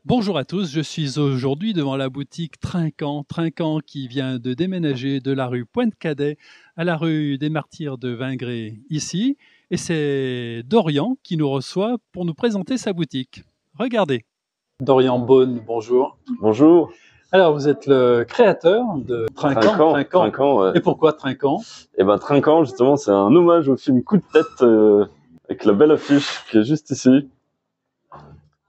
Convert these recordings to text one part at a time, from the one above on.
Bonjour à tous, je suis aujourd'hui devant la boutique Trinquant. Trinquant qui vient de déménager de la rue Pointe-Cadet à la rue des Martyrs de Vingré ici. Et c'est Dorian qui nous reçoit pour nous présenter sa boutique. Regardez. Dorian Beaune, bonjour. Bonjour. Alors vous êtes le créateur de Trinquant. Trinquant, ouais. Et pourquoi Trinquant? Eh ben Trinquant, justement, c'est un hommage au film Coup de tête avec la belle affiche qui est juste ici.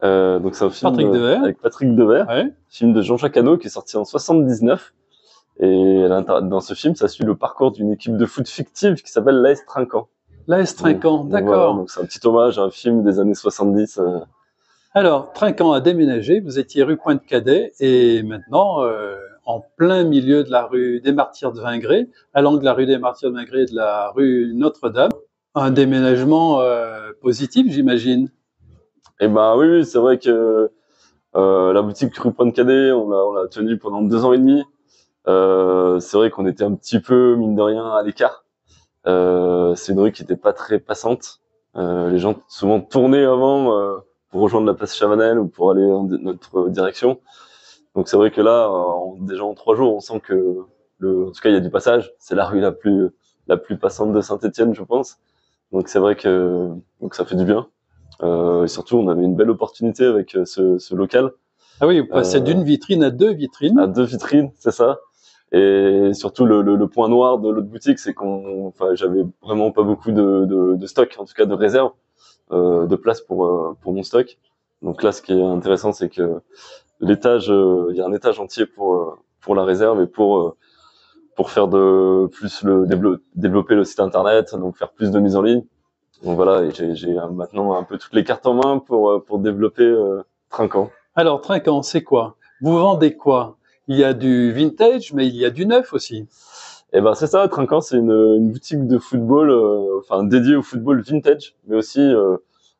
Donc c'est un film avec Patrick Devers, ouais. Film de Jean-Jacques Hano qui est sorti en 79. Et dans ce film, ça suit le parcours d'une équipe de foot fictive qui s'appelle l'AS Trinquant. L'AS Trinquant, d'accord. Voilà, donc c'est un petit hommage à un film des années 70. Alors, Trinquant a déménagé, vous étiez rue Pointe-Cadet et maintenant, en plein milieu de la rue des Martyrs de Vingré, à l'angle de la rue des Martyrs de Vingré et de la rue Notre-Dame. Un déménagement positif, j'imagine. Eh ben oui, c'est vrai que la boutique rue Pointe-Cadet, on l'a tenue pendant 2 ans et demi. C'est vrai qu'on était un petit peu, mine de rien, à l'écart. C'est une rue qui était pas très passante. Les gens souvent tournaient avant pour rejoindre la place Chavanel ou pour aller dans notre direction. Donc c'est vrai que là, déjà en 3 jours, on sent que en tout cas, il y a du passage. C'est la rue la plus passante de Saint-Étienne, je pense. Donc c'est vrai que ça fait du bien. Et surtout, on avait une belle opportunité avec ce local. Ah oui, vous passez d'une vitrine à 2 vitrines. À 2 vitrines, c'est ça. Et surtout, le point noir de l'autre boutique, c'est j'avais vraiment pas beaucoup de stock, en tout cas de réserve, de place pour mon stock. Donc là, ce qui est intéressant, c'est que l'étage, il y a un étage entier pour la réserve et pour faire développer le site internet, donc faire plus de mise en ligne. Donc voilà, et j'ai maintenant un peu toutes les cartes en main pour développer Trinquant. Alors Trinquant, c'est quoi? Vous vendez quoi? Il y a du vintage, mais il y a du neuf aussi. Eh ben c'est ça, Trinquant, c'est une boutique de football, dédiée au football vintage, mais aussi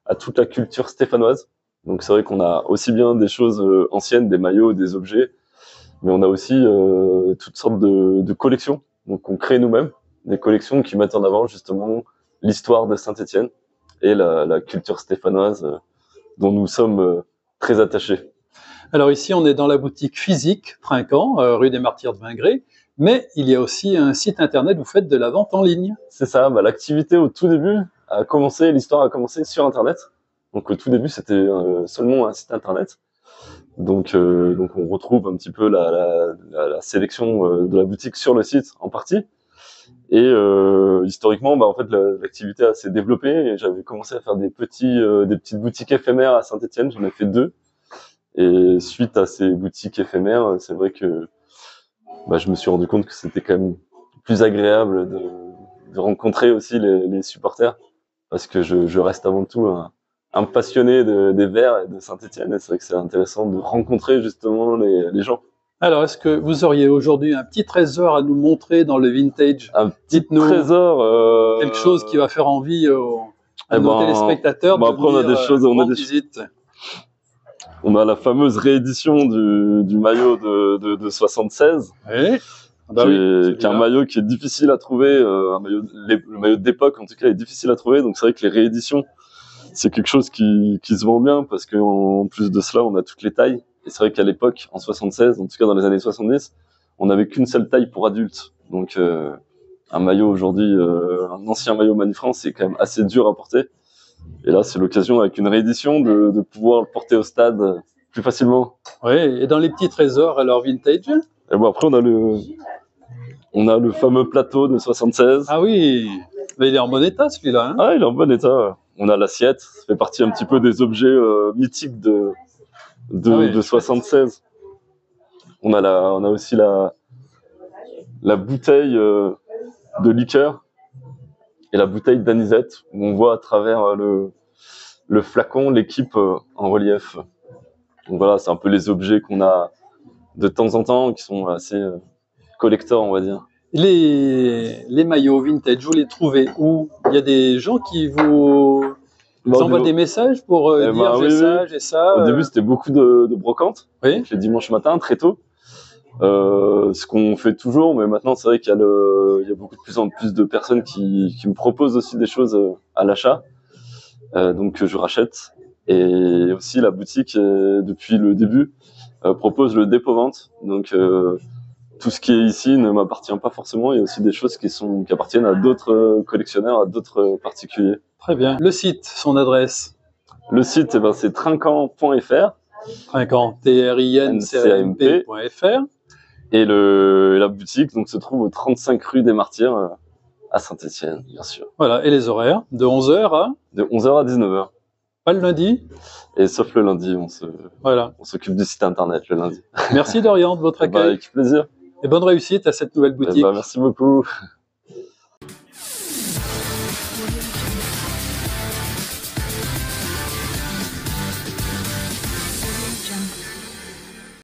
à toute la culture stéphanoise. Donc c'est vrai qu'on a aussi bien des choses anciennes, des maillots, des objets, mais on a aussi toutes sortes de collections. Donc on crée nous-mêmes des collections qui mettent en avant justement l'histoire de Saint-Étienne et la culture stéphanoise dont nous sommes très attachés. Alors ici, on est dans la boutique physique Trinquant, rue des Martyrs de Vingré, mais il y a aussi un site internet, vous faites de la vente en ligne. C'est ça, l'activité au tout début l'histoire a commencé sur internet. Donc au tout début, c'était seulement un site internet. Donc on retrouve un petit peu la sélection de la boutique sur le site en partie. Et historiquement, en fait, l'activité s'est développée et j'avais commencé à faire des petites boutiques éphémères à Saint-Étienne. J'en ai fait 2. Et suite à ces boutiques éphémères, c'est vrai que je me suis rendu compte que c'était quand même plus agréable de rencontrer aussi les supporters, parce que je reste avant tout un passionné des Verts et de Saint-Étienne. Et c'est vrai que c'est intéressant de rencontrer justement les gens. Alors, est-ce que vous auriez aujourd'hui un petit trésor à nous montrer dans le vintage? Un petit trésor, quelque chose qui va faire envie à nos téléspectateurs. Après, on a des choses, on a la fameuse réédition du maillot de 76. Oui. Qui est un maillot qui est difficile à trouver, le maillot d'époque en tout cas est difficile à trouver. Donc c'est vrai que les rééditions, c'est quelque chose qui se vend bien, parce qu'en plus de cela, on a toutes les tailles. Et c'est vrai qu'à l'époque, en 76, en tout cas dans les années 70, on n'avait qu'une seule taille pour adultes. Donc un maillot aujourd'hui, un ancien maillot Manifrance, c'est quand même assez dur à porter. Et là, c'est l'occasion avec une réédition de pouvoir le porter au stade plus facilement. Oui, et dans les petits trésors, alors vintage? Et après, on a le fameux plateau de 76. Ah oui, mais il est en bon état celui-là. Hein? Ah, il est en bon état. On a l'assiette, ça fait partie un petit peu des objets mythiques de 76. On a aussi la bouteille de liqueur et la bouteille d'anisette, où on voit à travers le flacon l'équipe en relief. Donc voilà, c'est un peu les objets qu'on a de temps en temps, qui sont assez collector, on va dire. Les maillots vintage, vous les trouvez où? Il y a des gens qui vous envoient des messages pour dire j'ai ça. Au début, c'était beaucoup de brocantes, oui. Les dimanches matins, très tôt. Ce qu'on fait toujours, mais maintenant, c'est vrai qu'il y a beaucoup de plus en plus de personnes qui me proposent aussi des choses à l'achat. Donc je rachète. Et aussi la boutique, depuis le début, propose le dépôt-vente. Donc tout ce qui est ici ne m'appartient pas forcément. Il y a aussi des choses qui appartiennent à d'autres collectionneurs, à d'autres particuliers. Très bien. Le site, son adresse? Le site, c'est trinquant.fr. Trinquant, TRINCAMP.fr. Et la boutique donc se trouve au 35 rue des Martyrs, à Saint-Étienne, bien sûr. Voilà, et les horaires? De 11h à? De 11h à 19h. Pas le lundi? Et sauf le lundi, on s'occupe du site internet le lundi. Merci Dorian de votre accueil. Avec plaisir. Et bonne réussite à cette nouvelle boutique. Merci beaucoup.